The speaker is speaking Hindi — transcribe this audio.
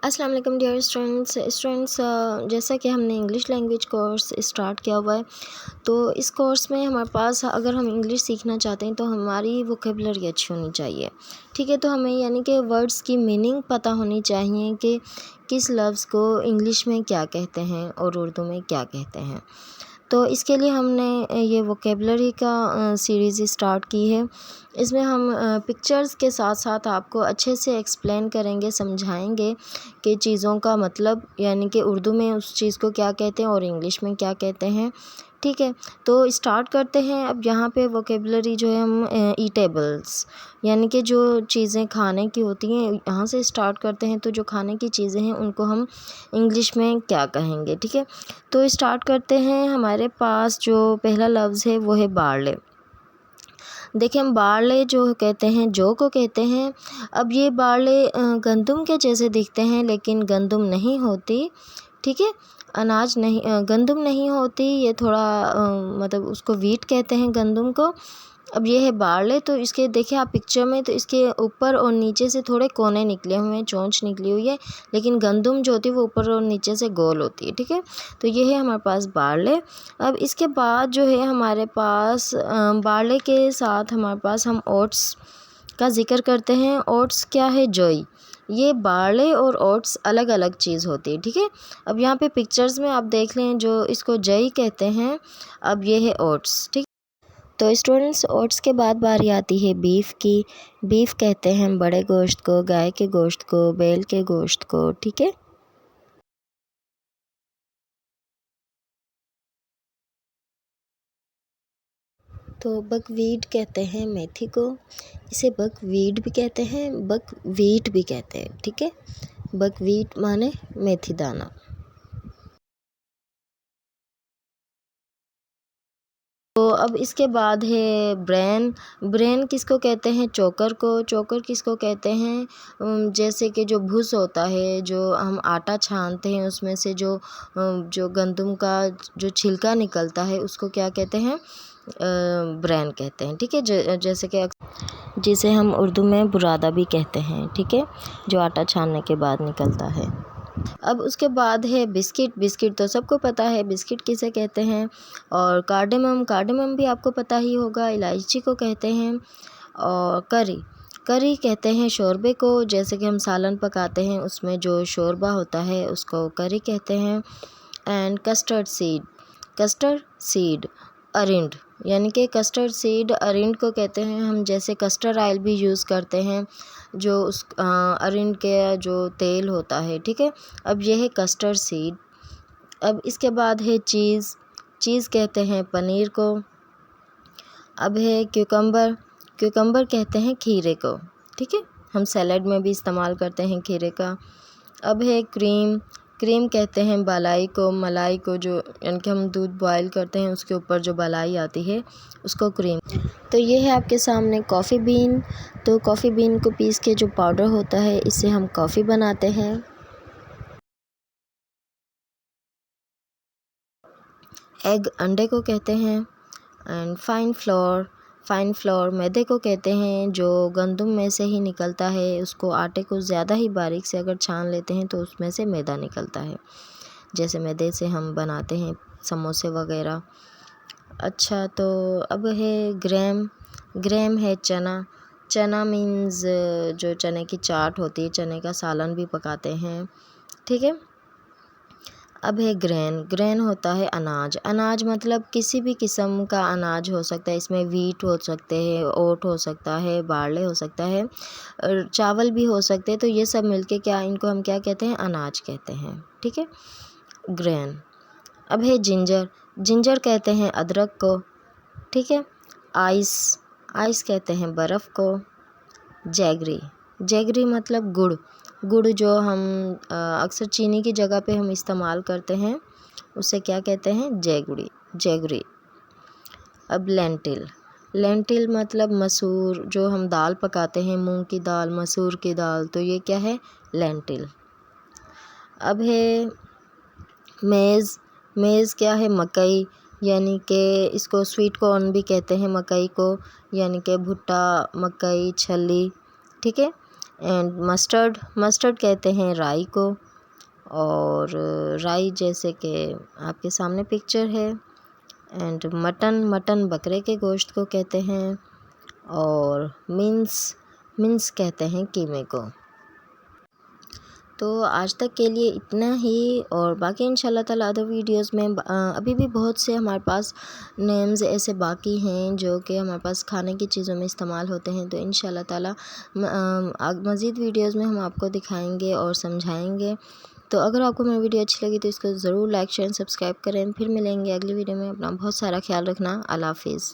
अस्सलाम वालेकुम डियर स्टूडेंट्स, जैसा कि हमने इंग्लिश लैंग्वेज कोर्स स्टार्ट किया हुआ है, तो इस कोर्स में हमारे पास अगर हम इंग्लिश सीखना चाहते हैं तो हमारी वोकेबलरी अच्छी होनी चाहिए। ठीक है, तो हमें यानी कि वर्ड्स की मीनिंग पता होनी चाहिए कि किस लफ्ज़ को इंग्लिश में क्या कहते हैं और उर्दू में क्या कहते हैं। तो इसके लिए हमने ये वोकेबलरी का सीरीज़ स्टार्ट की है। इसमें हम पिक्चर्स के साथ साथ आपको अच्छे से एक्सप्लेन करेंगे, समझाएंगे कि चीज़ों का मतलब, यानी कि उर्दू में उस चीज़ को क्या कहते हैं और इंग्लिश में क्या कहते हैं। ठीक है, तो स्टार्ट करते हैं। अब यहाँ पे वोकेबलरी जो है हम ईटेबल्स, यानी कि जो चीज़ें खाने की होती हैं, यहाँ से स्टार्ट करते हैं। तो जो खाने की चीज़ें हैं उनको हम इंग्लिश में क्या कहेंगे। ठीक है, तो स्टार्ट करते हैं। हमारे पास जो पहला लफ्ज़ है वो है बारले। देखिए, हम बारले जो कहते हैं, जौ को कहते हैं। अब ये बारले गंदम के जैसे दिखते हैं लेकिन गंदम नहीं होती। ठीक है, अनाज नहीं, गंदम नहीं होती। ये थोड़ा मतलब उसको वीट कहते हैं गंदम को। अब ये है बारले। तो इसके देखिए आप पिक्चर में, तो इसके ऊपर और नीचे से थोड़े कोने निकले हुए हैं, चोंच निकली हुई है, लेकिन गंदम जो होती है वो ऊपर और नीचे से गोल होती है। ठीक है, तो ये है हमारे पास बारले। अब इसके बाद जो है हमारे पास बारले के साथ हमारे पास हम ओट्स का ज़िक्र करते हैं। ओट्स क्या है? जोई। ये बारले और ओट्स अलग अलग चीज़ होती है। ठीक है, अब यहाँ पे पिक्चर्स में आप देख लें, जो इसको जई कहते हैं, अब ये है ओट्स। ठीक, तो स्टूडेंट्स, ओट्स के बाद बारी आती है बीफ की। बीफ कहते हैं हम बड़े गोश्त को, गाय के गोश्त को, बैल के गोश्त को। ठीक है, तो बकवीट कहते हैं मेथी को। इसे बकवीट भी कहते हैं, बकवीट भी कहते हैं। ठीक है, बकवीट माने मेथी दाना। तो अब इसके बाद है ब्रेन। ब्रेन किसको कहते हैं? चोकर को। चोकर किसको कहते हैं? जैसे कि जो भूस होता है, जो हम आटा छानते हैं, उसमें से जो गंदम का जो छिलका निकलता है उसको क्या कहते हैं? ब्रेन कहते हैं। ठीक है, जैसे कि जिसे हम उर्दू में बुरादा भी कहते हैं। ठीक है, जो आटा छानने के बाद निकलता है। अब उसके बाद है बिस्किट। बिस्किट तो सबको पता है, बिस्किट किसे कहते हैं। और कार्डेमम, कार्डेमम भी आपको पता ही होगा, इलायची को कहते हैं। और करी, करी कहते हैं शोरबे को। जैसे कि हम सालन पकाते हैं, उसमें जो शोरबा होता है उसको करी कहते हैं। And custard seed, custard seed अरिंड, यानी कि कस्टर्ड सीड अरिंड को कहते हैं हम। जैसे कस्टर्ड ऑयल भी यूज़ करते हैं, जो उस अरिंड के जो तेल होता है। ठीक है, अब यह है कस्टर्ड सीड। अब इसके बाद है चीज़। चीज़ कहते हैं पनीर को। अब है क्यूकम्बर। क्यूकम्बर कहते हैं खीरे को। ठीक है, हम सैलड में भी इस्तेमाल करते हैं खीरे का। अब है क्रीम। क्रीम कहते हैं मलाई को, मलाई को, जो यानी कि हम दूध बॉयल करते हैं उसके ऊपर जो मलाई आती है उसको क्रीम। तो ये है आपके सामने कॉफ़ी बीन। तो कॉफ़ी बीन को पीस के जो पाउडर होता है, इससे हम कॉफ़ी बनाते हैं। एग अंडे को कहते हैं। And fine floor, fine floor मैदे को कहते हैं, जो गंदम में से ही निकलता है। उसको आटे को ज़्यादा ही बारीक से अगर छान लेते हैं तो उसमें से मैदा निकलता है। जैसे मैदे से हम बनाते हैं समोसे वगैरह। अच्छा, तो अब है ग्रैम। ग्रैम है चना। चना मीन्स जो चने की चाट होती है, चने का सालन भी पकाते हैं। ठीक है, अब है ग्रेन। ग्रेन होता है अनाज। अनाज मतलब किसी भी किस्म का अनाज हो सकता है। इसमें वीट हो सकते हैं, ओट हो सकता है, बारले हो सकता है, और चावल भी हो सकते हैं। तो ये सब मिलके क्या, इनको हम क्या कहते हैं? अनाज कहते हैं। ठीक है, ग्रेन। अब है जिंजर। जिंजर कहते हैं अदरक को। ठीक है, आइस। आइस कहते हैं बर्फ़ को। जैगरी। जैगरी मतलब गुड़। गुड़ जो हम अक्सर चीनी की जगह पे हम इस्तेमाल करते हैं, उसे क्या कहते हैं? जैगरी। जैगरी। अब लेंटिल। लेंटिल मतलब मसूर, जो हम दाल पकाते हैं, मूंग की दाल, मसूर की दाल, तो ये क्या है? लेंटिल। अब है मेज़। मेज़ क्या है? मकई, यानी कि इसको स्वीट कॉर्न भी कहते हैं मकई को, यानी कि भुट्टा, मकई, छली। ठीक है, एंड मस्टर्ड, मस्टर्ड कहते हैं राई को। और राई जैसे कि आपके सामने पिक्चर है। एंड मटन, मटन बकरे के गोश्त को कहते हैं। और मिन्स, मिन्स कहते हैं कीमे को। तो आज तक के लिए इतना ही, और बाकी इंशाल्लाह ताला अदर वीडियोस में अभी भी बहुत से हमारे पास नेम्स ऐसे बाकी हैं जो कि हमारे पास खाने की चीज़ों में इस्तेमाल होते हैं। तो इंशाल्लाह ताला मज़ीद वीडियोस में हम आपको दिखाएंगे और समझाएंगे। तो अगर आपको मेरी वीडियो अच्छी लगी तो इसको ज़रूर लाइक शेयर सब्सक्राइब करें। फिर मिलेंगे अगली वीडियो में। अपना बहुत सारा ख्याल रखना। अल्लाह हाफिज़।